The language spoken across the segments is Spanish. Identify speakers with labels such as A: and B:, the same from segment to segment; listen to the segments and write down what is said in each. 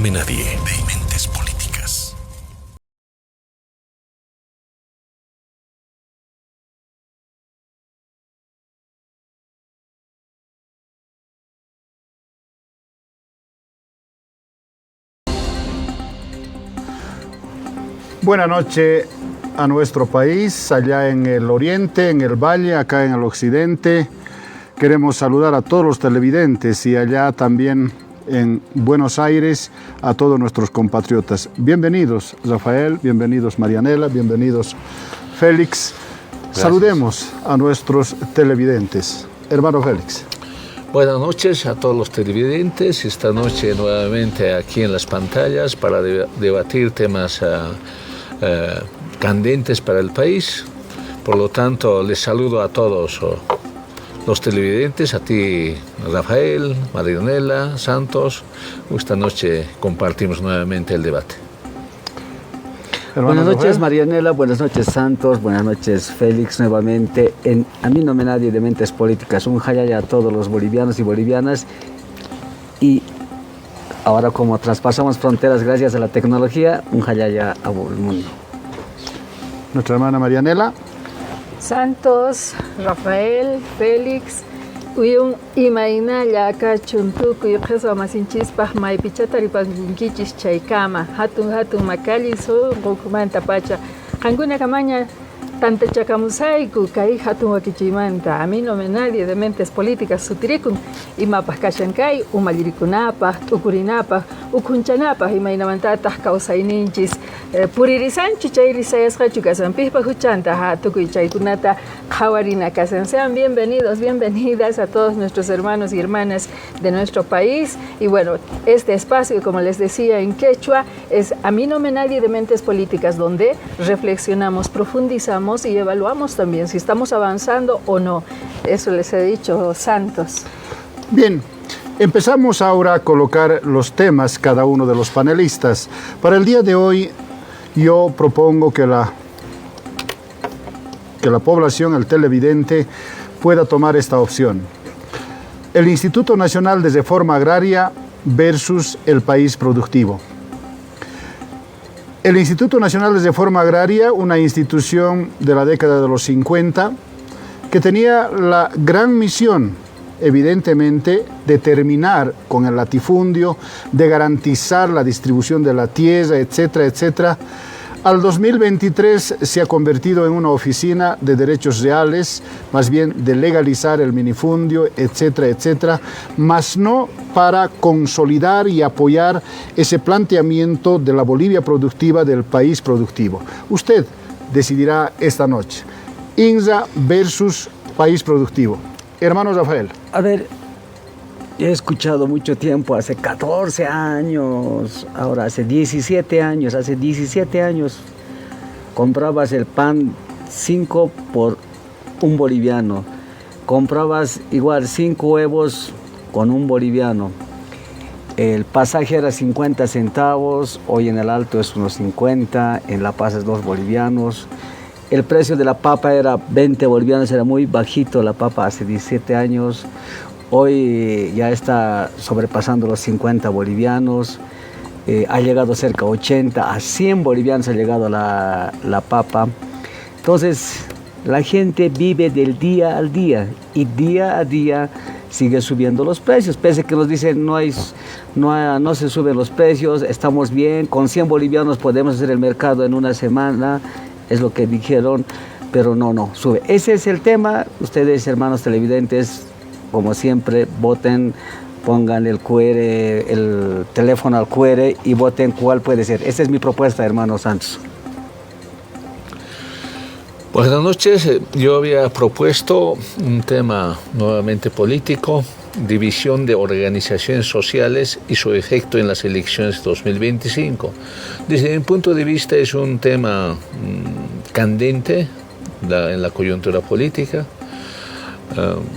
A: tome nadie. Dementes políticas.
B: Buenas noches a nuestro país, allá en el oriente, en el valle, acá en el occidente. Queremos saludar a todos los televidentes y allá también en Buenos Aires a todos nuestros compatriotas. Bienvenidos Rafael, bienvenidos Marianela, bienvenidos Félix. Gracias. Saludemos a nuestros televidentes. Hermano Félix.
C: Buenas noches a todos los televidentes. Esta noche nuevamente aquí en las pantallas para debatir temas candentes para el país. Por lo tanto, les saludo a todos los televidentes, a ti Rafael, Marianela, Santos. Esta noche compartimos nuevamente el debate.
D: Buenas noches Marianela, buenas noches Santos, buenas noches Félix nuevamente. A mí no me nadie de Mentes Políticas, un jayaya a todos los bolivianos y bolivianas. Y ahora como traspasamos fronteras gracias a la tecnología, un jayaya a todo el mundo.
B: Nuestra hermana Marianela.
E: Santos, Rafael, Félix, uyun imaynalla acá chuntuku yuqhisa masinchispaj maypichataripankichis chaykama hatun makali so rukumanta pacha qankuna kamaña tantachakamusayku kay hatun wakichiymanta amino nadie de Mentes Políticas sutirikun imapas kashankay umallirikunapaj t'ukurinapaj ukhunchanapas imaynamantataq kawsayninchis puririsanchu chay risayasqachu kasanpiqpa huchanta tukuy chaykunata qhawarina kasan. Sean bienvenidos, bienvenidas a todos nuestros hermanos y hermanas de nuestro país. Y bueno, este espacio, como les decía en quechua, es A mí no me nadie de Mentes Políticas, donde reflexionamos, profundizamos y evaluamos también si estamos avanzando o no. Eso les he dicho, Santos.
B: Bien. Empezamos ahora a colocar los temas cada uno de los panelistas. Para el día de hoy yo propongo que la población, el televidente, pueda tomar esta opción. El Instituto Nacional de Reforma Agraria versus el país productivo. El Instituto Nacional de Reforma Agraria, una institución de la década de los 50, que tenía la gran misión evidentemente de terminar con el latifundio, de garantizar la distribución de la tierra, etcétera, etcétera. Al 2023 se ha convertido en una oficina de derechos reales, más bien de legalizar el minifundio, etcétera, etcétera, más no para consolidar y apoyar ese planteamiento de la Bolivia productiva, del país productivo. Usted decidirá esta noche, INRA versus país productivo. Hermano Rafael.
D: A ver, he escuchado mucho tiempo, hace 14 años, ahora hace 17 años, comprabas el pan 5 por un boliviano, comprabas igual 5 huevos con un boliviano, el pasaje era 50 centavos, hoy en el Alto es unos 50, en La Paz es 2 bolivianos. El precio de la papa era 20 bolivianos, era muy bajito la papa hace 17 años. Hoy ya está sobrepasando los 50 bolivianos. Ha llegado cerca a 80, a 100 bolivianos ha llegado la papa. Entonces, la gente vive del día al día y día a día sigue subiendo los precios. Pese a que nos dicen no se suben los precios, estamos bien, con 100 bolivianos podemos hacer el mercado en una semana. Es lo que dijeron, pero no, sube. Ese es el tema. Ustedes, hermanos televidentes, como siempre, voten, pongan el teléfono al QR y voten cuál puede ser. Esa es mi propuesta, hermano Santos.
C: Buenas noches. Yo había propuesto un tema nuevamente político, división de organizaciones sociales y su efecto en las elecciones 2025. Desde mi punto de vista es un tema candente en la coyuntura política,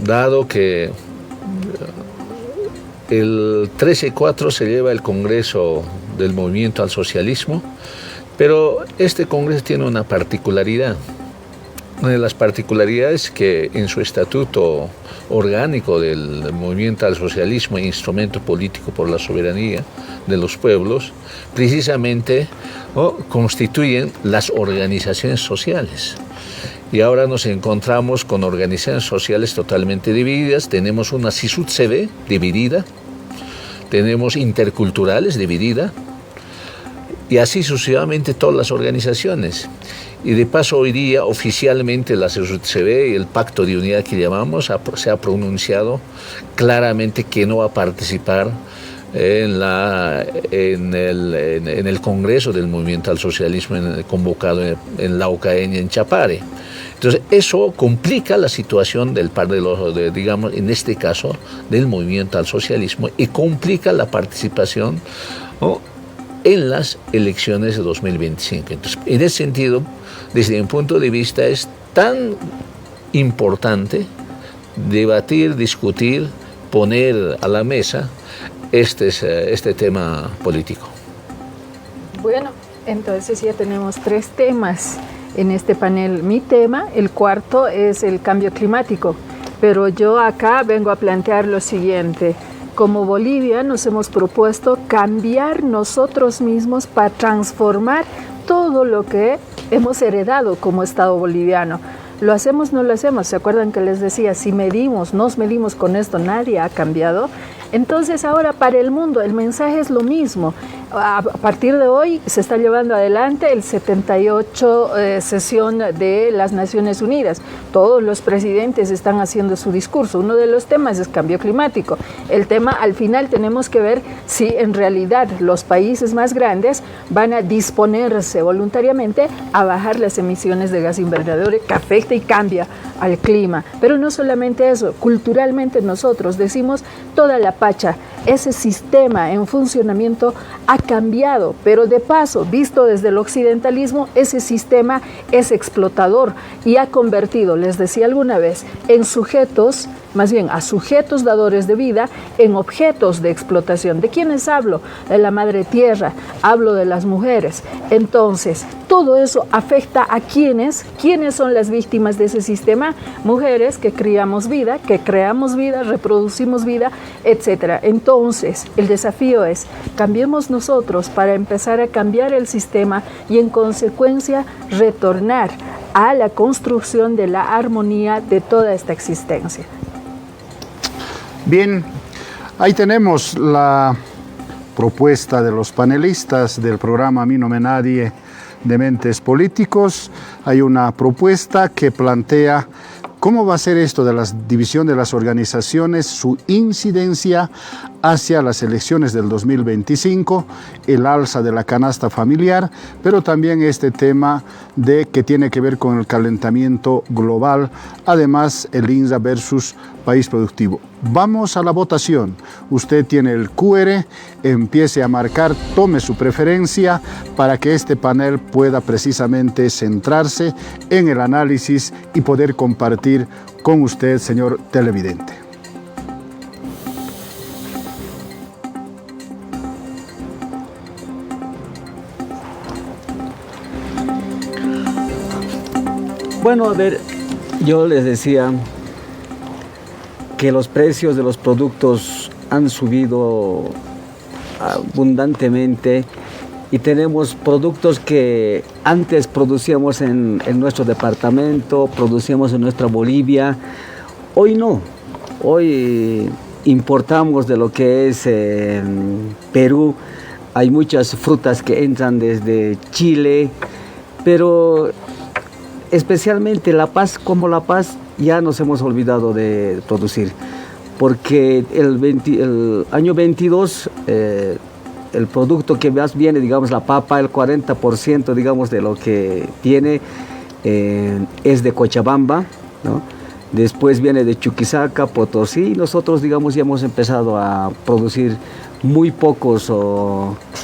C: dado que el 13-4 se lleva el Congreso del Movimiento al Socialismo, pero este Congreso tiene una particularidad. una de las particularidades que en su estatuto orgánico del movimiento al socialismo e instrumento político por la soberanía de los pueblos, precisamente constituyen las organizaciones sociales. Y ahora nos encontramos con organizaciones sociales totalmente divididas. Tenemos una CISUT-CB dividida, tenemos interculturales dividida, y así sucesivamente todas las organizaciones. Y de paso hoy día oficialmente la CISUT-CB y el Pacto de Unidad que llamamos se ha pronunciado claramente que no va a participar en el Congreso del Movimiento al Socialismo convocado en Laucaeña, en Chapare. Entonces eso complica la situación digamos, en este caso, del Movimiento al Socialismo, y complica la participación, ¿no?, en las elecciones de 2025. Entonces, en ese sentido, desde mi punto de vista, es tan importante debatir, discutir, poner a la mesa este tema político.
E: Bueno, entonces ya tenemos 3 temas en este panel. Mi tema, el cuarto, es el cambio climático, pero yo acá vengo a plantear lo siguiente. Como Bolivia nos hemos propuesto cambiar nosotros mismos para transformar todo lo que hemos heredado como Estado boliviano. ¿Lo hacemos, no lo hacemos? ¿Se acuerdan que les decía, si nos medimos con esto, nadie ha cambiado? Entonces ahora para el mundo el mensaje es lo mismo. A partir de hoy se está llevando adelante el 78 sesión de las Naciones Unidas. Todos los presidentes están haciendo su discurso. Uno de los temas es cambio climático. El tema, al final tenemos que ver si en realidad los países más grandes van a disponerse voluntariamente a bajar las emisiones de gas invernadero que afecta y cambia al clima. Pero no solamente eso, culturalmente nosotros decimos toda la pacha, ese sistema en funcionamiento ha cambiado, pero de paso, visto desde el occidentalismo, ese sistema es explotador y ha convertido, les decía alguna vez, en sujetos, más bien a sujetos dadores de vida, en objetos de explotación. ¿De quiénes hablo? De la madre tierra, hablo de las mujeres. Entonces, todo eso afecta a ¿quiénes son las víctimas de ese sistema? Mujeres que criamos vida, que creamos vida, reproducimos vida, etc. Entonces, el desafío es, cambiemos nosotros para empezar a cambiar el sistema y en consecuencia retornar a la construcción de la armonía de toda esta existencia.
B: Bien, ahí tenemos la propuesta de los panelistas del programa A mí no me nadie de Mentes Políticos. Hay una propuesta que plantea cómo va a ser esto de la división de las organizaciones, su incidencia hacia las elecciones del 2025, el alza de la canasta familiar, pero también este tema que tiene que ver con el calentamiento global, además el INSA versus país productivo. Vamos a la votación. Usted tiene el QR, empiece a marcar, tome su preferencia para que este panel pueda precisamente centrarse en el análisis y poder compartir con usted, señor televidente.
D: Bueno, a ver, yo les decía que los precios de los productos han subido abundantemente y tenemos productos que antes producíamos en nuestro departamento, producíamos en nuestra Bolivia, hoy no, hoy importamos de lo que es Perú, hay muchas frutas que entran desde Chile, pero especialmente La Paz, como La Paz, ya nos hemos olvidado de producir, porque el año 22 el producto que más viene, digamos la papa, el 40% digamos de lo que tiene es de Cochabamba, ¿no? Después viene de Chuquisaca, Potosí, y nosotros digamos ya hemos empezado a producir muy pocos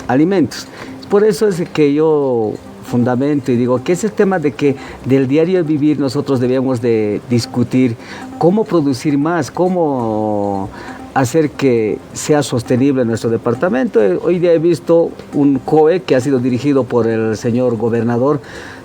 D: alimentos. Por eso es que yo fundamento y digo que es el tema de que del diario vivir nosotros debemos de discutir cómo producir más, cómo hacer que sea sostenible nuestro departamento. Hoy día he visto un COE que ha sido dirigido por el señor gobernador,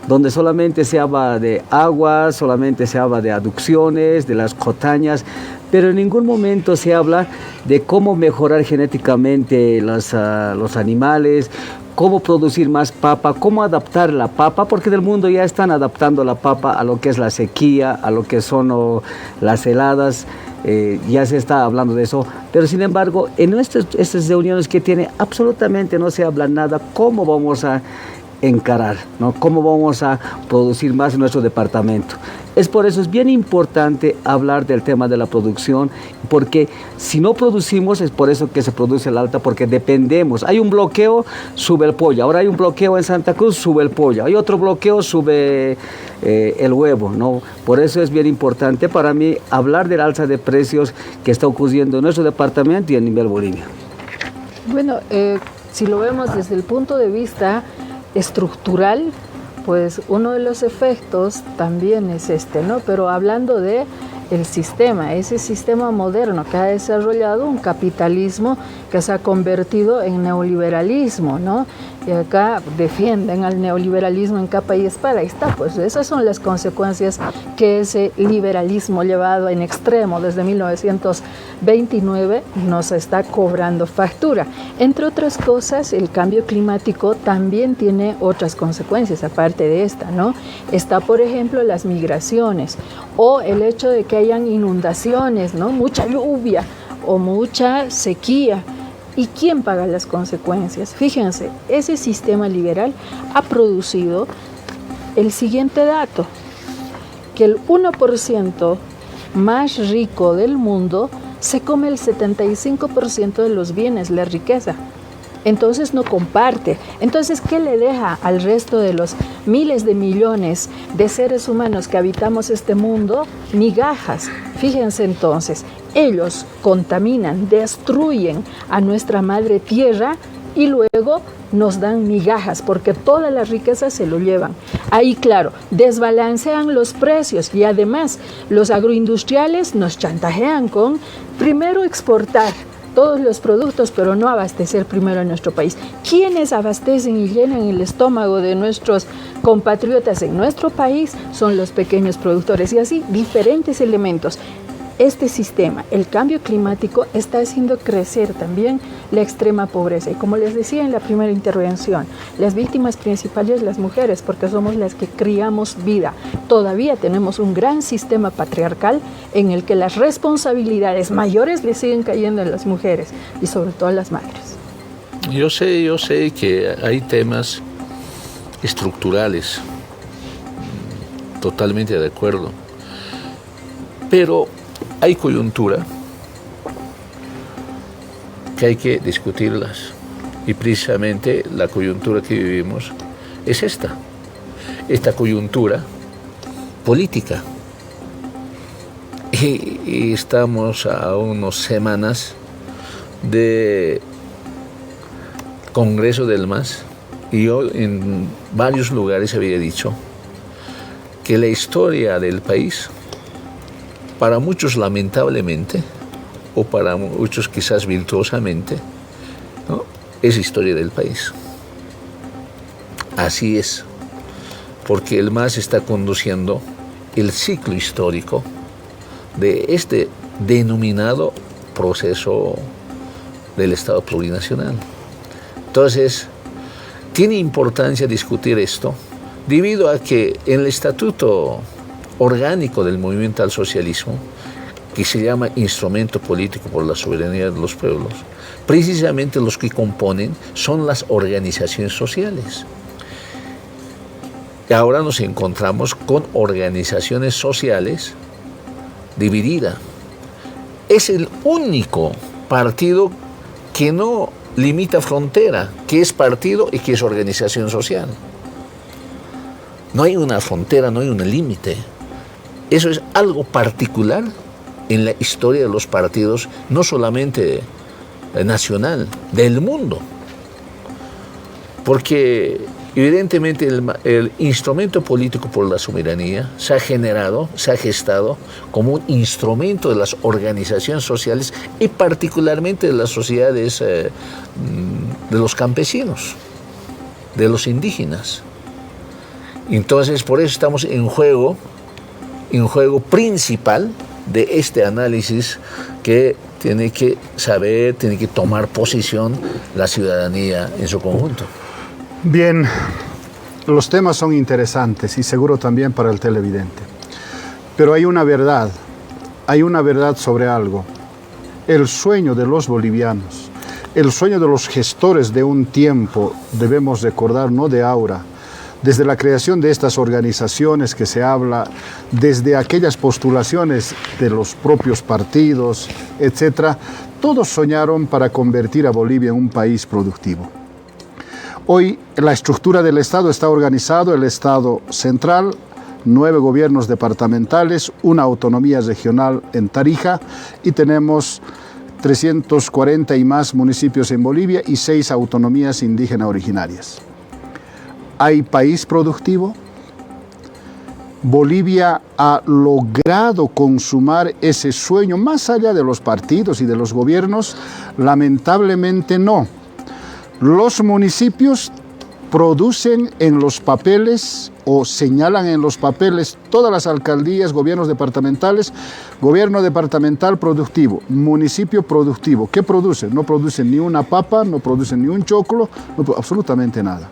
D: donde solamente se habla de agua, solamente se habla de aducciones, de las cotañas, pero en ningún momento se habla de cómo mejorar genéticamente los animales, cómo producir más papa, cómo adaptar la papa, porque del mundo ya están adaptando la papa a lo que es la sequía, a lo que son las heladas. Ya se está hablando de eso, pero sin embargo, en estas reuniones que tiene, absolutamente no se habla nada cómo vamos a encarar, ¿no? Cómo vamos a producir más en nuestro departamento. Es por eso es bien importante hablar del tema de la producción, porque si no producimos, es por eso que se produce el alta, porque dependemos. Hay un bloqueo, sube el pollo. Ahora hay un bloqueo en Santa Cruz, sube el pollo. Hay otro bloqueo, sube el huevo, ¿no? Por eso es bien importante para mí hablar del alza de precios que está ocurriendo en nuestro departamento y a nivel Bolivia.
E: Bueno, si lo vemos desde el punto de vista estructural, pues uno de los efectos también es ¿no? Pero hablando de el sistema, ese sistema moderno que ha desarrollado un capitalismo que se ha convertido en neoliberalismo, ¿no? Y acá defienden al neoliberalismo en capa y espada. Ahí está, pues esas son las consecuencias que ese liberalismo llevado en extremo desde 1929 nos está cobrando factura. Entre otras cosas, el cambio climático también tiene otras consecuencias aparte de esta, ¿no? Está, por ejemplo, las migraciones o el hecho de que hayan inundaciones, ¿no? Mucha lluvia o mucha sequía. ¿Y quién paga las consecuencias? Fíjense, ese sistema liberal ha producido el siguiente dato, que el 1% más rico del mundo se come el 75% de los bienes, la riqueza. Entonces no comparte. Entonces, ¿qué le deja al resto de los miles de millones de seres humanos que habitamos este mundo? Migajas. Fíjense entonces, ellos contaminan, destruyen a nuestra madre tierra y luego nos dan migajas porque toda la riqueza se lo llevan. Ahí, claro, desbalancean los precios y además los agroindustriales nos chantajean con primero exportar todos los productos, pero no abastecer primero en nuestro país. ¿Quiénes abastecen y llenan el estómago de nuestros compatriotas en nuestro país? Son los pequeños productores y así diferentes elementos. Este sistema, el cambio climático, está haciendo crecer también la extrema pobreza. Y como les decía en la primera intervención, las víctimas principales las mujeres, porque somos las que criamos vida. Todavía tenemos un gran sistema patriarcal en el que las responsabilidades mayores le siguen cayendo a las mujeres y sobre todo a las madres.
C: Yo sé que hay temas estructurales, totalmente de acuerdo, pero hay coyuntura que hay que discutirlas y precisamente la coyuntura que vivimos es esta coyuntura política y estamos a unas semanas de Congreso del MAS y yo en varios lugares había dicho que la historia del país, para muchos lamentablemente, o para muchos quizás virtuosamente, ¿no?, es historia del país. Así es, porque el MAS está conduciendo el ciclo histórico de este denominado proceso del Estado plurinacional. Entonces, tiene importancia discutir esto, debido a que en el estatuto orgánico del movimiento al socialismo, que se llama Instrumento Político por la Soberanía de los Pueblos, precisamente los que componen son las organizaciones sociales. Y ahora nos encontramos con organizaciones sociales divididas. Es el único partido que no limita frontera, que es partido y que es organización social. No hay una frontera, no hay un límite. Eso es algo particular en la historia de los partidos, no solamente nacional, del mundo. Porque Evidentemente el instrumento político por la soberanía se ha generado, se ha gestado como un instrumento de las organizaciones sociales y particularmente de las sociedades de los campesinos, de los indígenas. Entonces por eso estamos en juego principal de este análisis que tiene que saber, tiene que tomar posición la ciudadanía en su conjunto.
B: Bien, los temas son interesantes y seguro también para el televidente. Pero hay una verdad sobre algo. El sueño de los bolivianos, el sueño de los gestores de un tiempo, debemos recordar, no de ahora, desde la creación de estas organizaciones que se habla, desde aquellas postulaciones de los propios partidos, etc., todos soñaron para convertir a Bolivia en un país productivo. Hoy la estructura del Estado está organizado, el Estado central, 9 gobiernos departamentales, una autonomía regional en Tarija y tenemos 340 y más municipios en Bolivia y 6 autonomías indígenas originarias. ¿Hay país productivo? ¿Bolivia ha logrado consumar ese sueño más allá de los partidos y de los gobiernos? Lamentablemente no. Los municipios producen en los papeles o señalan en los papeles todas las alcaldías, gobiernos departamentales, gobierno departamental productivo, municipio productivo. ¿Qué producen? No producen ni una papa, no producen ni un choclo, no, absolutamente nada.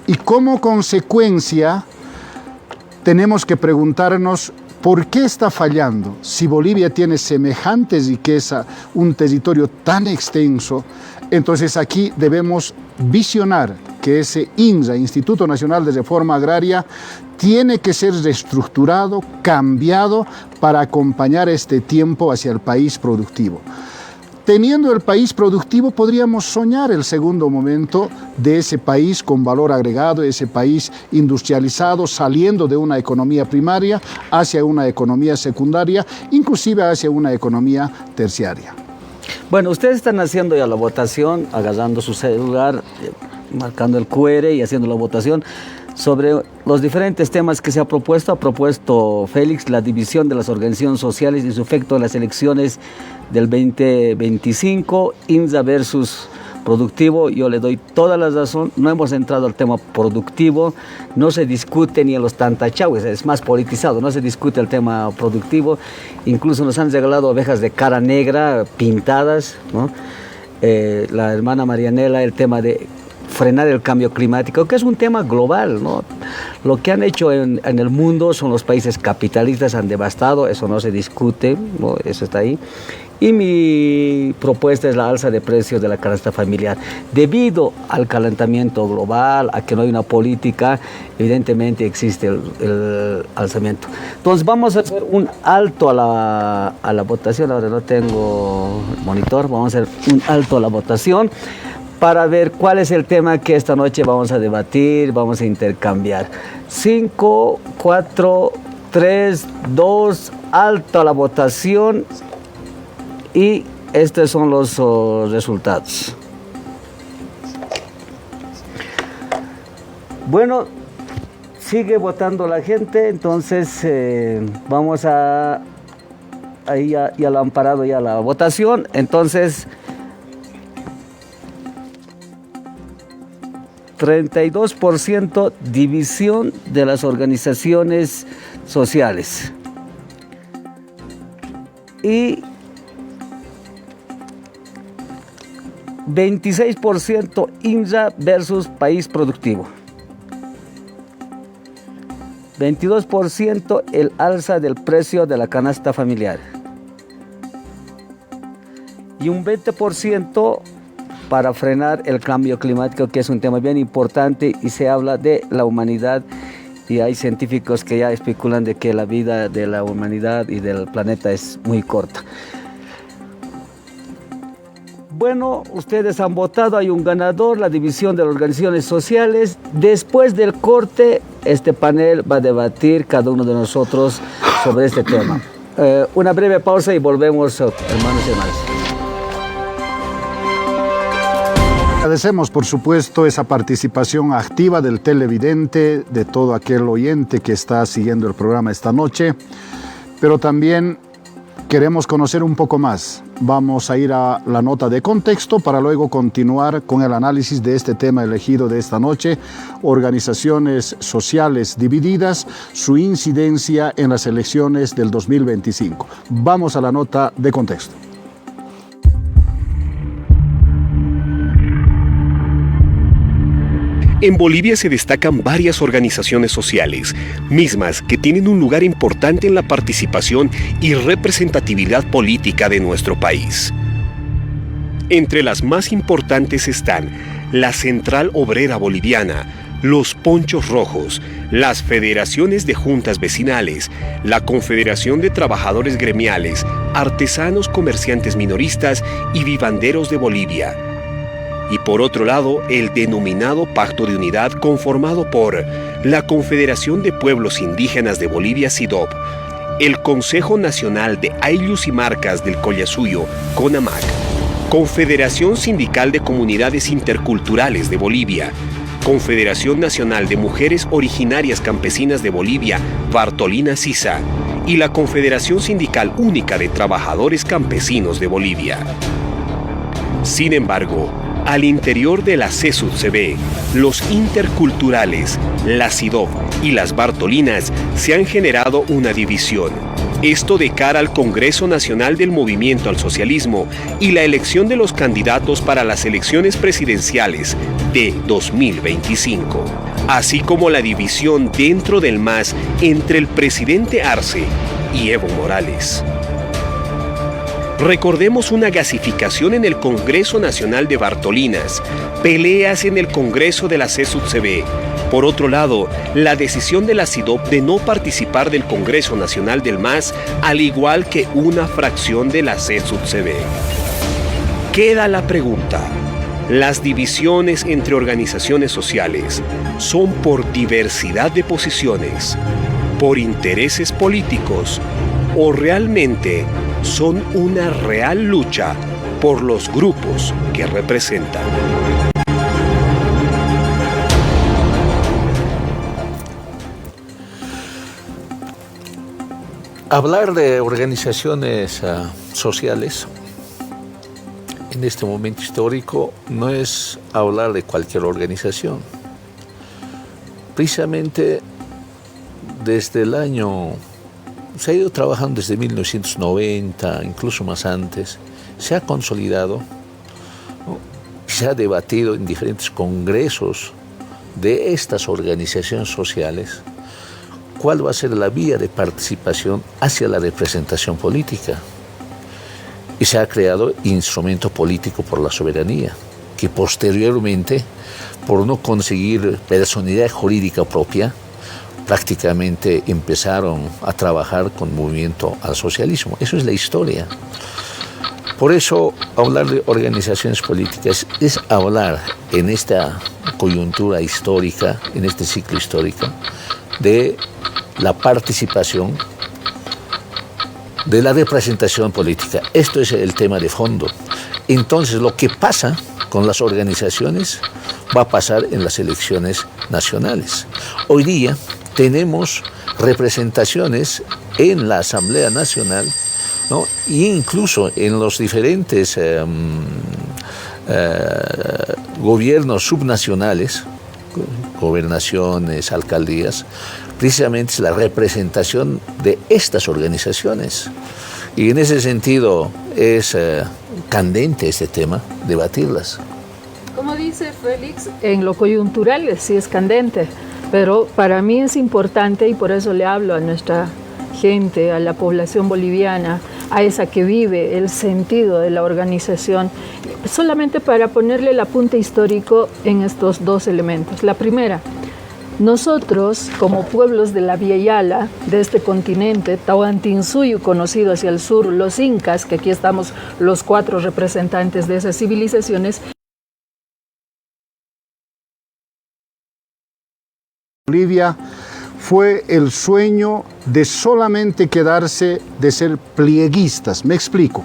B: Y como consecuencia tenemos que preguntarnos ¿por qué está fallando? Si Bolivia tiene semejante riqueza, un territorio tan extenso, entonces aquí debemos visionar que ese INRA, Instituto Nacional de Reforma Agraria, tiene que ser reestructurado, cambiado para acompañar este tiempo hacia el país productivo. Teniendo el país productivo, podríamos soñar el segundo momento de ese país con valor agregado, ese país industrializado, saliendo de una economía primaria hacia una economía secundaria, inclusive hacia una economía terciaria.
D: Bueno, ustedes están haciendo ya la votación, agarrando su celular, marcando el QR y haciendo la votación sobre los diferentes temas que se ha propuesto. Ha propuesto Félix la división de las organizaciones sociales y su efecto en las elecciones del 2025, INSA versus productivo. Yo le doy toda la razón, no hemos entrado al tema productivo, no se discute ni en los tantachahues, es más politizado, no se discute el tema productivo, incluso nos han regalado ovejas de cara negra, pintadas, ¿no? La hermana Marianela, el tema de frenar el cambio climático, que es un tema global, ¿no? Lo que han hecho en el mundo son los países capitalistas, han devastado, eso no se discute, ¿no? Eso está ahí. Y mi propuesta es la alza de precios de la canasta familiar. Debido al calentamiento global, a que no hay una política, evidentemente existe el alzamiento. Entonces vamos a hacer un alto a la votación. Ahora no tengo monitor, vamos a hacer un alto a la votación para ver cuál es el tema que esta noche vamos a debatir, vamos a intercambiar. 5, 4, 3, 2, alto a la votación. Y estos son los resultados. Bueno, sigue votando la gente, entonces vamos a... Ahí ya lo han parado ya la votación, entonces 32% división de las organizaciones sociales. Y 26% INRA versus país productivo. 22% el alza del precio de la canasta familiar. Y un 20% para frenar el cambio climático, que es un tema bien importante y se habla de la humanidad. Y hay científicos que ya especulan de que la vida de la humanidad y del planeta es muy corta. Bueno, ustedes han votado, hay un ganador, la división de las organizaciones sociales. Después del corte, este panel va a debatir cada uno de nosotros sobre este tema. Una breve pausa y volvemos, hermanos y hermanas.
B: Agradecemos, por supuesto, esa participación activa del televidente, de todo aquel oyente que está siguiendo el programa esta noche, pero también queremos conocer un poco más. Vamos a ir a la nota de contexto para luego continuar con el análisis de este tema elegido de esta noche, organizaciones sociales divididas, su incidencia en las elecciones del 2025. Vamos a la nota de contexto.
F: En Bolivia se destacan varias organizaciones sociales, mismas que tienen un lugar importante en la participación y representatividad política de nuestro país. Entre las más importantes están la Central Obrera Boliviana, los Ponchos Rojos, las Federaciones de Juntas Vecinales, la Confederación de Trabajadores Gremiales, Artesanos Comerciantes Minoristas y Vivanderos de Bolivia. Y por otro lado, el denominado Pacto de Unidad conformado por la Confederación de Pueblos Indígenas de Bolivia, CIDOB, el Consejo Nacional de Ayllus y Marcas del Collasuyo, CONAMAC, Confederación Sindical de Comunidades Interculturales de Bolivia, Confederación Nacional de Mujeres Originarias Campesinas de Bolivia, Bartolina Sisa, y la Confederación Sindical Única de Trabajadores Campesinos de Bolivia. Sin embargo, al interior de la CSUD-CB, los interculturales, la CIDOB y las Bartolinas se han generado una división. Esto de cara al Congreso Nacional del Movimiento al Socialismo y la elección de los candidatos para las elecciones presidenciales de 2025, así como la división dentro del MAS entre el presidente Arce y Evo Morales. Recordemos una gasificación en el Congreso Nacional de Bartolinas, peleas en el Congreso de la CSUD-CB. Por otro lado, la decisión de la CIDOB de no participar del Congreso Nacional del MAS, al igual que una fracción de la CSUD-CB. Queda la pregunta: ¿las divisiones entre organizaciones sociales son por diversidad de posiciones, por intereses políticos, o realmente son una real lucha por los grupos que representan?
C: Hablar de organizaciones sociales en este momento histórico no es hablar de cualquier organización. Precisamente desde el año... Se ha ido trabajando desde 1990, incluso más antes. Se ha consolidado, ¿no? Se ha debatido en diferentes congresos de estas organizaciones sociales cuál va a ser la vía de participación hacia la representación política. Y se ha creado instrumento político por la soberanía, que posteriormente, por no conseguir personalidad jurídica propia, prácticamente empezaron a trabajar con movimiento al socialismo. Eso es la historia. Por eso, hablar de organizaciones políticas es hablar en esta coyuntura histórica, en este ciclo histórico, de la participación, de la representación política. Esto es el tema de fondo. Entonces, lo que pasa con las organizaciones va a pasar en las elecciones nacionales. Hoy día tenemos representaciones en la Asamblea Nacional, ¿no? E incluso en los diferentes gobiernos subnacionales, gobernaciones, alcaldías. Precisamente es la representación de estas organizaciones. Y en ese sentido es candente este tema, debatirlas.
E: Como dice Félix, en lo coyuntural sí es candente, pero para mí es importante, y por eso le hablo a nuestra gente, a la población boliviana, a esa que vive el sentido de la organización, solamente para ponerle el apunte histórico en estos dos elementos. La primera, nosotros como pueblos de la Vía Yala, de este continente, Tahuantinsuyo conocido hacia el sur, los incas, que aquí estamos los 4 representantes de esas civilizaciones,
B: Bolivia fue el sueño de solamente quedarse, de ser plieguistas. Me explico.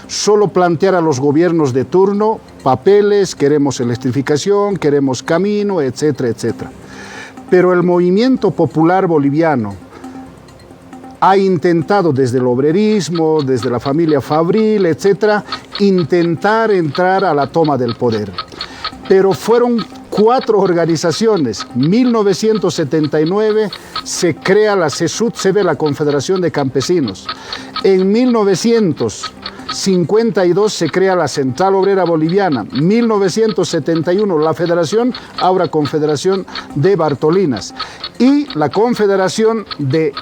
B: Solo plantear a los gobiernos de turno papeles, queremos electrificación, queremos camino, etcétera, etcétera. Pero el movimiento popular boliviano ha intentado desde el obrerismo, desde la familia Fabril, etcétera, intentar entrar a la toma del poder. Pero fueron 4 organizaciones. 1979 se crea la CESUD-CB, la Confederación de Campesinos. En 1952 se crea la Central Obrera Boliviana. 1971 la Federación, ahora Confederación de Bartolinas. Y la Confederación de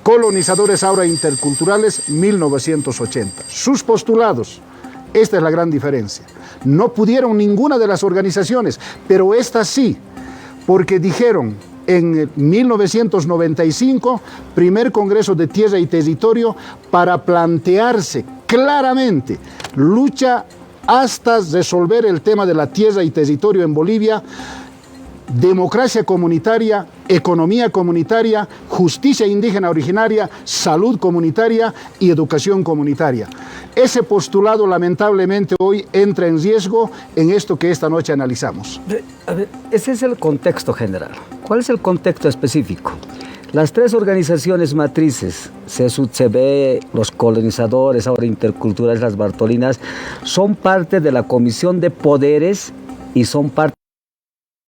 B: Colonizadores, ahora Interculturales, 1980. Sus postulados, esta es la gran diferencia. No pudieron ninguna de las organizaciones, pero esta sí, porque dijeron en 1995, primer Congreso de Tierra y Territorio, para plantearse claramente lucha hasta resolver el tema de la tierra y territorio en Bolivia, democracia comunitaria, economía comunitaria, justicia indígena originaria, salud comunitaria y educación comunitaria. Ese postulado lamentablemente hoy entra en riesgo en esto que esta noche analizamos.
D: A ver, ese es el contexto general. ¿Cuál es el contexto específico? Las 3 organizaciones matrices, CESUD-CB, los colonizadores, ahora interculturales, las Bartolinas, son parte de la Comisión de Poderes y son parte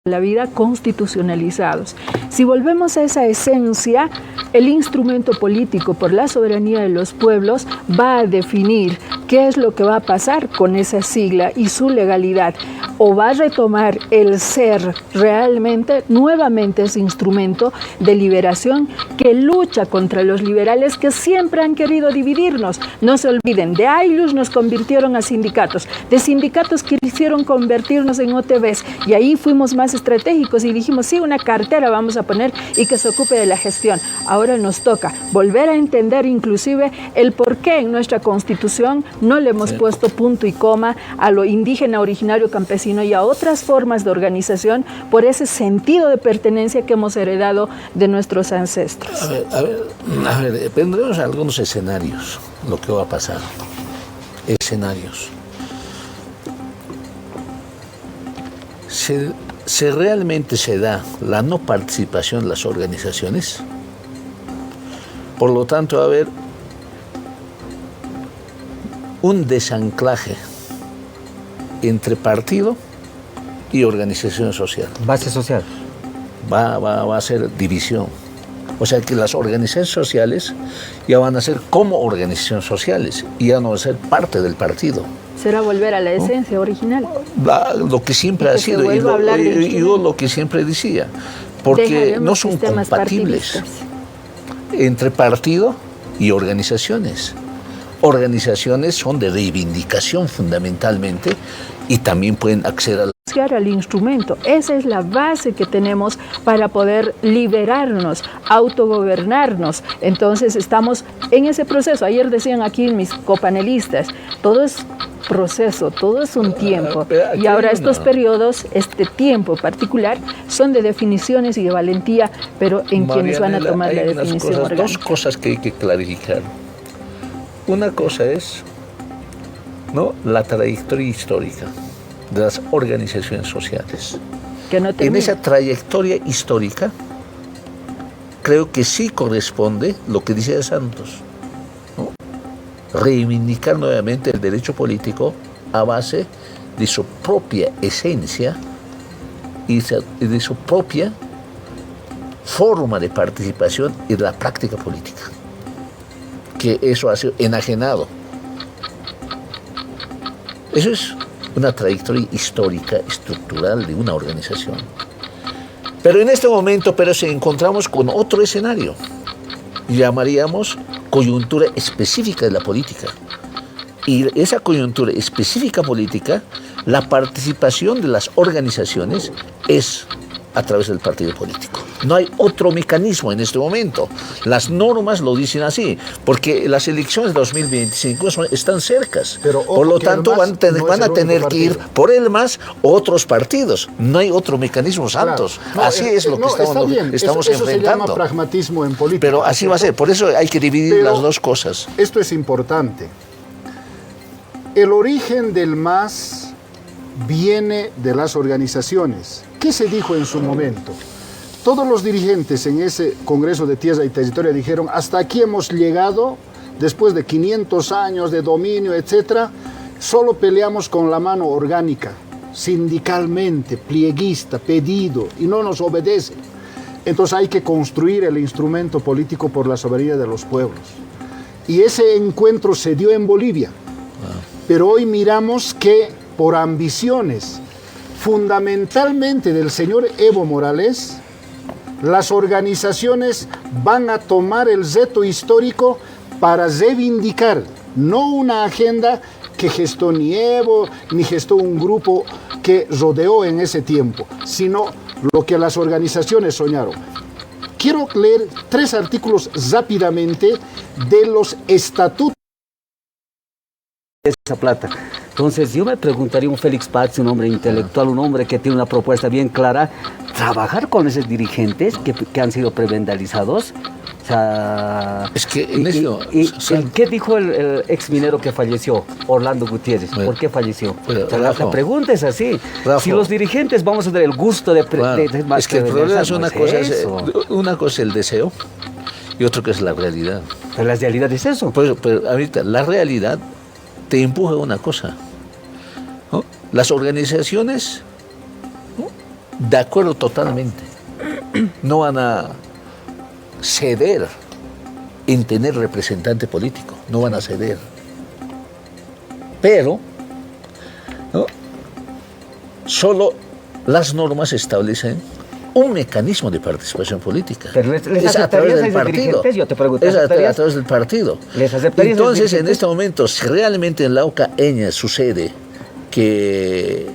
E: la vida constitucionalizados. Si volvemos a esa esencia, el instrumento político por la soberanía de los pueblos va a definir qué es lo que va a pasar con esa sigla y su legalidad, o va a retomar el ser realmente nuevamente ese instrumento de liberación que lucha contra los liberales que siempre han querido dividirnos. No se olviden, de AILUS nos convirtieron a sindicatos, de sindicatos quisieron convertirnos en OTBs, y ahí fuimos más estratégicos y dijimos, sí, una cartera vamos a poner y que se ocupe de la gestión. Ahora nos toca volver a entender inclusive el por qué en nuestra Constitución no le hemos puesto punto y coma a lo indígena, originario, campesino y a otras formas de organización por ese sentido de pertenencia que hemos heredado de nuestros ancestros.
C: A ver, vendremos a algunos escenarios, lo que va a pasar. Escenarios. Si realmente se da la no participación de las organizaciones, por lo tanto va a haber un desanclaje entre partido y organización social.
D: base social.
C: Va a ser división. O sea que las organizaciones sociales ya van a ser como organizaciones sociales y ya no van a ser parte del partido.
E: Será volver a la esencia original.
C: Lo que siempre ha sido y yo lo que siempre decía, porque
E: Dejaremos
C: no son
E: sistemas
C: compatibles
E: partidistas
C: entre partido y organizaciones. Organizaciones son de reivindicación fundamentalmente y también pueden acceder
E: al instrumento. Esa es la base que tenemos para poder liberarnos, autogobernarnos. Entonces estamos en ese proceso. Ayer decían aquí mis copanelistas, todo es proceso, todo es un tiempo. Y ahora estos periodos, este tiempo particular, son de definiciones y de valentía, pero en quienes van a tomar la definición orgánica.
C: Dos cosas que hay que clarificar. Una cosa es, ¿no?, la trayectoria histórica de las organizaciones sociales.
E: Que no
C: en esa trayectoria histórica, creo que sí corresponde lo que dice Santos, ¿no?, reivindicar nuevamente el derecho político a base de su propia esencia y de su propia forma de participación y de la práctica política. Que eso ha sido enajenado. Eso es una trayectoria histórica, estructural de una organización. Pero en este momento se encontramos con otro escenario. Llamaríamos coyuntura específica de la política. Y esa coyuntura específica política, la participación de las organizaciones es a través del partido político. No hay otro mecanismo en este momento. Las normas lo dicen así, porque las elecciones de 2025 están cercas. Por lo tanto, van a tener que ir por el MAS otros partidos. No hay otro mecanismo, Santos.
B: Claro.
C: Así es lo que estamos
B: eso
C: enfrentando.
B: Se llama pragmatismo en política.
C: Pero así va a ser. Por eso hay que dividir las dos cosas.
B: Esto es importante. El origen del MAS viene de las organizaciones. ¿Qué se dijo en su momento? Todos los dirigentes en ese Congreso de Tierra y Territorio dijeron, hasta aquí hemos llegado, después de 500 años de dominio, etc., solo peleamos con la mano orgánica, sindicalmente, plieguista, pedido, y no nos obedecen. Entonces hay que construir el instrumento político por la soberanía de los pueblos. Y ese encuentro se dio en Bolivia. Pero hoy miramos que por ambiciones, fundamentalmente del señor Evo Morales, las organizaciones van a tomar el reto histórico para reivindicar no una agenda que gestó ni Evo, ni gestó un grupo que rodeó en ese tiempo, sino lo que las organizaciones soñaron. Quiero leer 3 artículos rápidamente de los estatutos.
D: Esa plata. Entonces yo me preguntaría, un Félix Paz, un hombre intelectual, un hombre que tiene una propuesta bien clara, trabajar con esos dirigentes que han sido prebendalizados. O sea,
C: Es que
D: ¿qué dijo el ex minero que falleció, Orlando Gutiérrez?
C: Bueno,
D: ¿Por qué falleció?
C: pero,
D: O sea,
C: Rafa,
D: la pregunta es así.
C: Rafa,
D: Si los dirigentes vamos a tener el gusto de...
C: claro, es que el problema es una cosa es el deseo y otro que es la realidad.
D: Pero la realidad es eso.
C: Pero ahorita la realidad te empuja a una cosa, ¿no? Las organizaciones, ¿no?, de acuerdo totalmente, no van a ceder en tener representante político, no van a ceder. Pero, ¿no?, solo las normas establecen un mecanismo de participación política.
D: Pero les
C: es a través del
D: aceptarías a esos
C: partido.
D: dirigentes, yo te pregunto,
C: Es a
D: ¿aceptarías?
C: través del partido.
D: ¿Les aceptarías a esos
C: Entonces, en
D: dirigentes?
C: este momento, si realmente en la Ocaña sucede que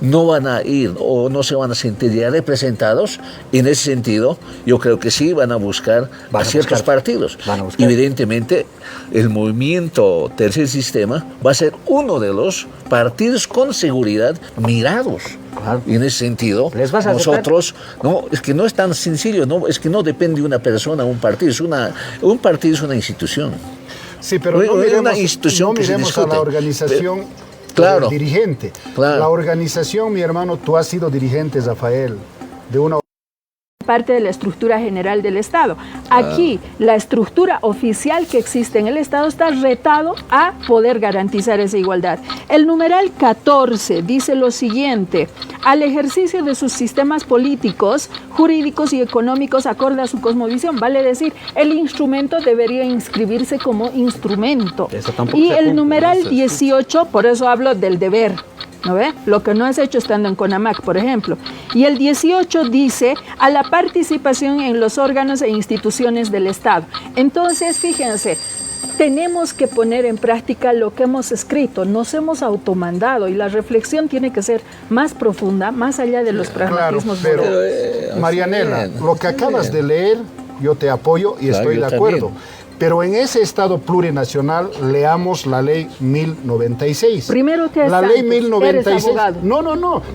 C: no van a ir o no se van a sentir ya representados, en ese sentido, yo creo que sí van a buscar a ciertos partidos. Evidentemente, el movimiento Tercer Sistema va a ser uno de los partidos con seguridad mirados.
D: Claro.
C: Y en ese sentido,
D: ¿Les vas a
C: nosotros, no, es que no es tan sencillo, no, es que no depende de una persona, un partido, un partido es una institución.
B: Sí, pero no
C: Una
B: miremos,
C: institución
B: no
C: que se
B: miremos a
C: discute.
B: la organización
C: Claro.
B: del dirigente.
C: Claro.
B: La organización, mi hermano, tú has sido dirigente, Rafael, de una
E: parte de la estructura general del Estado. Aquí, la estructura oficial que existe en el Estado está retado a poder garantizar esa igualdad. El numeral 14 dice lo siguiente: al ejercicio de sus sistemas políticos, jurídicos y económicos acorde a su cosmovisión. Vale decir, el instrumento debería inscribirse como instrumento.
D: Eso tampoco
E: Y
D: se
E: el
D: cumple,
E: numeral
D: ¿no?
E: 18, por eso hablo del deber, ¿no ve? Lo que no es hecho estando en CONAMAC, por ejemplo. Y el 18 dice a la participación en los órganos e instituciones del Estado. Entonces, fíjense, tenemos que poner en práctica lo que hemos escrito, nos hemos automandado y la reflexión tiene que ser más profunda, más allá de los pragmatismos.
B: Claro, pero
E: morales.
B: Marianela,
C: bien,
B: lo que acabas de leer, yo te apoyo y
C: Claro,
B: estoy
C: yo
B: de acuerdo.
C: también.
B: Pero en ese Estado plurinacional leamos la ley 1096.
E: Primero te
B: la ley 1096.
E: eres abogado.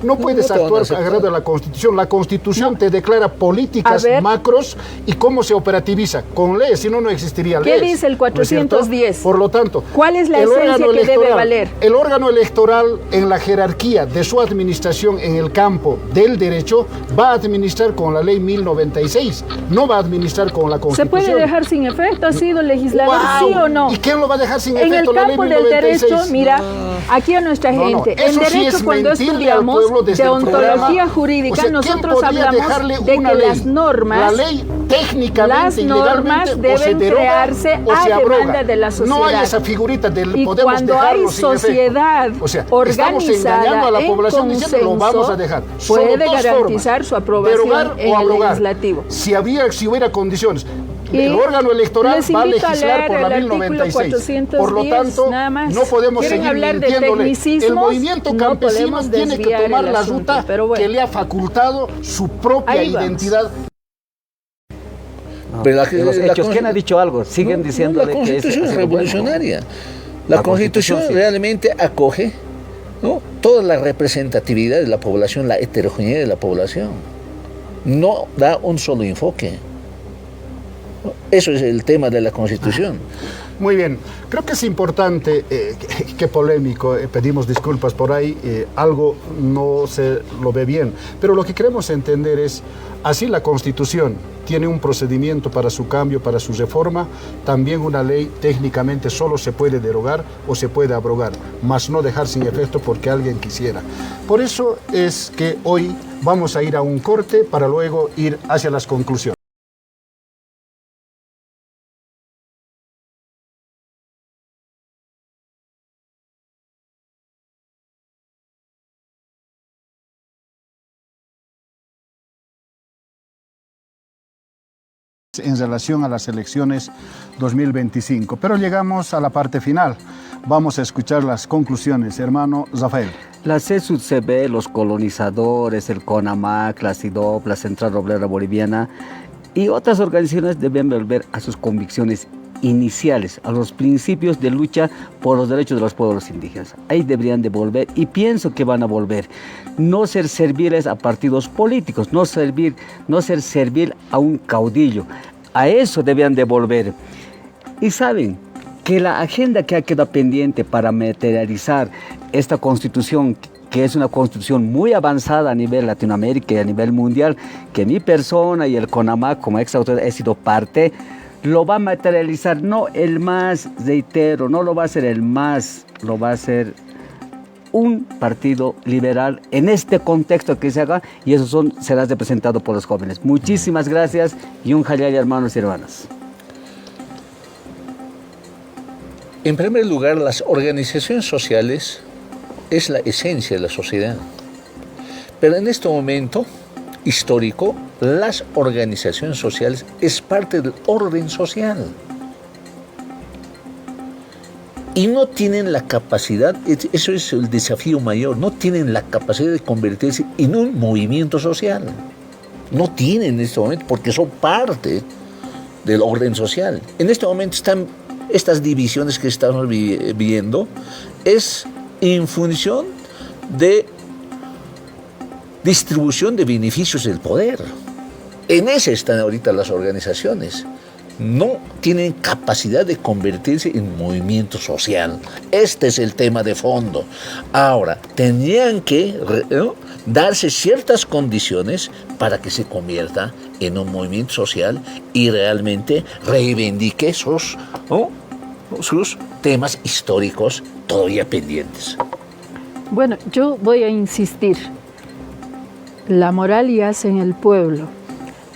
B: No puedes
C: te van a
B: actuar
C: aceptar.
B: agarrado a la Constitución. La Constitución te declara políticas
E: A ver.
B: macros y cómo se operativiza con leyes, si no, no existiría
E: ¿Qué
B: leyes.
E: dice el
B: ¿no es cierto?
E: 410?
B: Por lo tanto,
E: ¿Cuál es la
B: el
E: esencia
B: órgano
E: que debe
B: electoral-
E: valer?
B: El órgano electoral en la jerarquía de su administración en el campo del derecho va a administrar con la ley 1096, no va a administrar con la
E: ¿Se
B: Constitución.
E: puede dejar sin efecto? ¿Ha sido legislador,
B: ¡Guau!
E: sí o no?
B: ¿Y quién lo va a dejar sin
E: En el
B: efecto? La ley
E: campo del
B: 1096.
E: derecho, mira, aquí a nuestra
B: No, no,
E: gente, en
B: eso sí
E: derecho
B: es
E: cuando
B: mentirle al
E: estudiamos
B: pueblo desde
E: de
B: el
E: ontología
B: programa.
E: jurídica,
B: O sea, ¿quién
E: nosotros
B: podría
E: hablamos
B: dejarle
E: de
B: una
E: que
B: ley?
E: las normas,
B: La ley técnicamente
E: las
B: y
E: normas
B: legalmente o se
E: deben
B: deroga
E: crearse
B: o se
E: a
B: abroga.
E: demanda de la
B: No hay
E: sociedad.
B: esa figurita del
E: Y
B: podemos
E: cuando
B: dejarlo
E: hay
B: sin efecto.
E: sociedad
B: O sea, estamos engañando a la
E: organizada
B: población
E: en
B: diciendo lo vamos a dejar. Solo
E: puede
B: dos
E: garantizar
B: formas:
E: su aprobación
B: derogar
E: en
B: o
E: el
B: abrogar.
E: legislativo.
B: Si hubiera condiciones.
E: Y
B: El órgano electoral
E: les
B: va a
E: invito a
B: legislar
E: leer
B: por la
E: el artículo
B: 1096.
E: 410,
B: Por lo tanto,
E: nada más.
B: no podemos
E: ¿Quieren
B: seguir
E: hablar de
B: mintiéndole. El
E: tecnicismos?
B: movimiento
E: No
B: campesino
E: podemos
B: tiene que
E: desviar
B: tomar
E: el
B: la
E: asunto,
B: ruta
E: pero bueno.
B: que le ha facultado su propia
E: Ahí vamos.
B: identidad.
C: Pero
D: Los hechos, ¿quién ha dicho algo? Siguen
C: No,
D: diciendo
C: la Constitución es revolucionaria. La Constitución
D: sí.
C: realmente acoge, ¿no?, toda la representatividad de la población, la heterogeneidad de la población. No da un solo enfoque. Eso es el tema de la Constitución.
B: Muy bien, creo que es importante, qué polémico, pedimos disculpas por ahí, algo no se lo ve bien, pero lo que queremos entender es, así la Constitución tiene un procedimiento para su cambio, para su reforma, también una ley técnicamente solo se puede derogar o se puede abrogar, mas no dejar sin efecto porque alguien quisiera. Por eso es que hoy vamos a ir a un corte para luego ir hacia las conclusiones. En relación a las elecciones 2025. Pero llegamos a la parte final. Vamos a escuchar las conclusiones, hermano Rafael.
D: La CSUCB, los colonizadores, el CONAMAC, la CIDOP, la Central Obrera Boliviana y otras organizaciones deben volver a sus convicciones iniciales, a los principios de lucha por los derechos de los pueblos indígenas. Ahí deberían de volver y pienso que van a volver. No ser serviles a partidos políticos, no ser servil a un caudillo. A eso debían de volver. Y saben que la agenda que ha quedado pendiente para materializar esta constitución, que es una constitución muy avanzada a nivel Latinoamérica y a nivel mundial, que mi persona y el CONAMAC como ex autoridad he sido parte, lo va a materializar, no el más, reitero, no lo va a hacer el más, lo va a hacer un partido liberal en este contexto que se haga, y eso será representado por los jóvenes. Muchísimas gracias y un jalay, hermanos y hermanas.
C: En primer lugar, las organizaciones sociales es la esencia de la sociedad. Pero en este momento histórico, las organizaciones sociales es parte del orden social. Y no tienen la capacidad, eso es el desafío mayor, no tienen la capacidad de convertirse en un movimiento social. No tienen en este momento porque son parte del orden social. En este momento están estas divisiones que estamos viendo, es en función de distribución de beneficios del poder. En ese están ahorita las organizaciones. No tienen capacidad de convertirse en movimiento social. Este es el tema de fondo. Ahora, tenían que darse ciertas condiciones para que se convierta en un movimiento social y realmente reivindique sus temas históricos todavía pendientes.
E: Bueno, yo voy a insistir. La moral yace en el pueblo.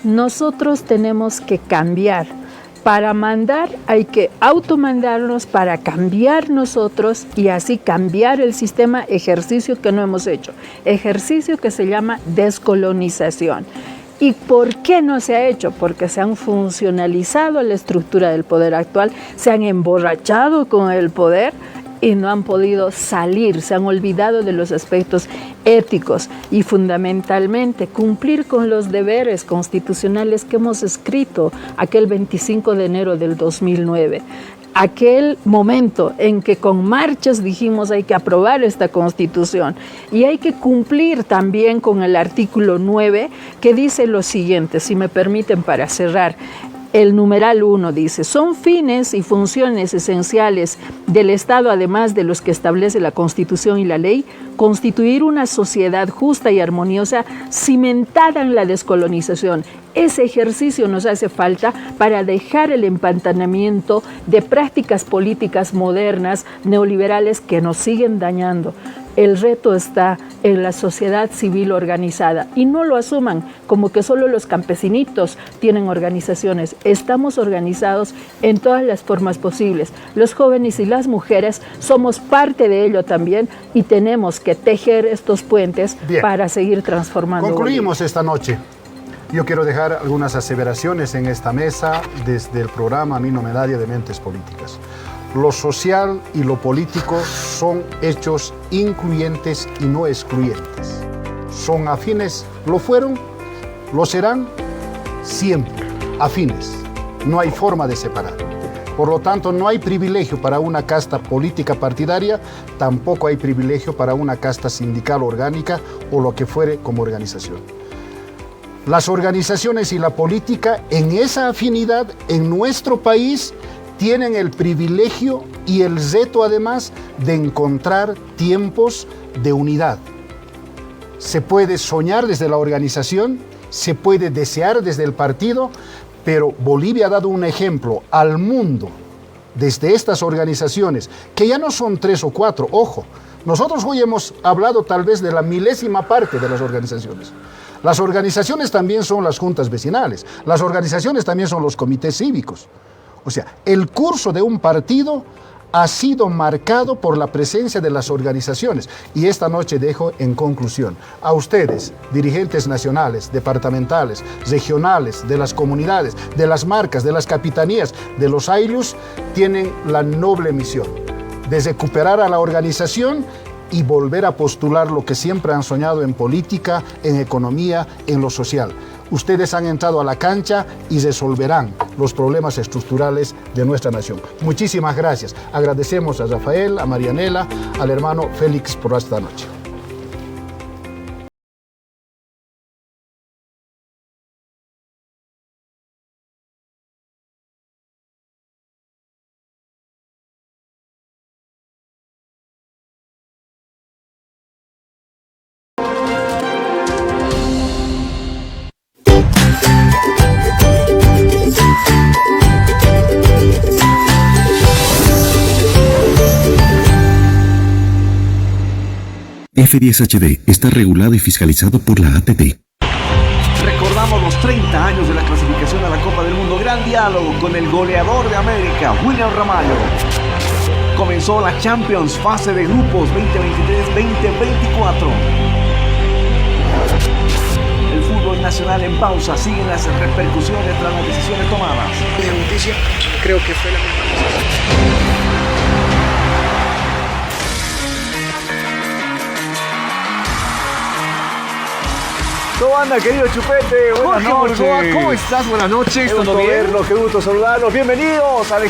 E: Nosotros tenemos que cambiar. Para mandar hay que automandarnos para cambiar nosotros y así cambiar el sistema, ejercicio que no hemos hecho, ejercicio que se llama descolonización. ¿Y por qué no se ha hecho? Porque se han funcionalizado la estructura del poder actual, se han emborrachado con el poder y no han podido salir, se han olvidado de los aspectos éticos y fundamentalmente cumplir con los deberes constitucionales que hemos escrito aquel 25 de enero del 2009. Aquel momento en que con marchas dijimos hay que aprobar esta Constitución y hay que cumplir también con el artículo 9 que dice lo siguiente, si me permiten para cerrar. El numeral 1 dice, son fines y funciones esenciales del Estado, además de los que establece la Constitución y la ley, constituir una sociedad justa y armoniosa cimentada en la descolonización. Ese ejercicio nos hace falta para dejar el empantanamiento de prácticas políticas modernas, neoliberales, que nos siguen dañando. El reto está en la sociedad civil organizada y no lo asuman como que solo los campesinitos tienen organizaciones. Estamos organizados en todas las formas posibles. Los jóvenes y las mujeres somos parte de ello también y tenemos que tejer estos puentes para seguir transformando.
B: Concluimos Bolivia esta noche. Yo quiero dejar algunas aseveraciones en esta mesa desde el programa Mino Medalia de Mentes Políticas. Lo social y lo político son hechos incluyentes y no excluyentes. Son afines, lo fueron, lo serán siempre, afines. No hay forma de separar. Por lo tanto, no hay privilegio para una casta política partidaria, tampoco hay privilegio para una casta sindical orgánica o lo que fuere como organización. Las organizaciones y la política en esa afinidad en nuestro país tienen el privilegio y el reto además de encontrar tiempos de unidad. Se puede soñar desde la organización, se puede desear desde el partido, pero Bolivia ha dado un ejemplo al mundo desde estas organizaciones, que ya no son 3 o 4, ojo, nosotros hoy hemos hablado tal vez de la milésima parte de las organizaciones. Las organizaciones también son las juntas vecinales, las organizaciones también son los comités cívicos. O sea, el curso de un partido ha sido marcado por la presencia de las organizaciones. Y esta noche dejo en conclusión a ustedes, dirigentes nacionales, departamentales, regionales, de las comunidades, de las marcas, de las capitanías, de los aylus, tienen la noble misión de recuperar a la organización y volver a postular lo que siempre han soñado en política, en economía, en lo social. Ustedes han entrado a la cancha y resolverán los problemas estructurales de nuestra nación. Muchísimas gracias. Agradecemos a Rafael, a Marianela, al hermano Félix por esta noche.
G: F10HD está regulado y fiscalizado por la ATT.
H: Recordamos los 30 años de la clasificación a la Copa del Mundo. Gran diálogo con el goleador de América, William Ramalho. Comenzó la Champions fase de grupos 2023-2024. El fútbol nacional en pausa. Siguen las repercusiones tras las decisiones tomadas.
I: De justicia, creo que fue la mejor decisión.
H: ¿Cómo anda, querido Chupete? Buenas noches.
I: ¿Cómo estás? Buenas noches.
H: Qué gusto verlos, qué gusto saludarlos. Bienvenidos al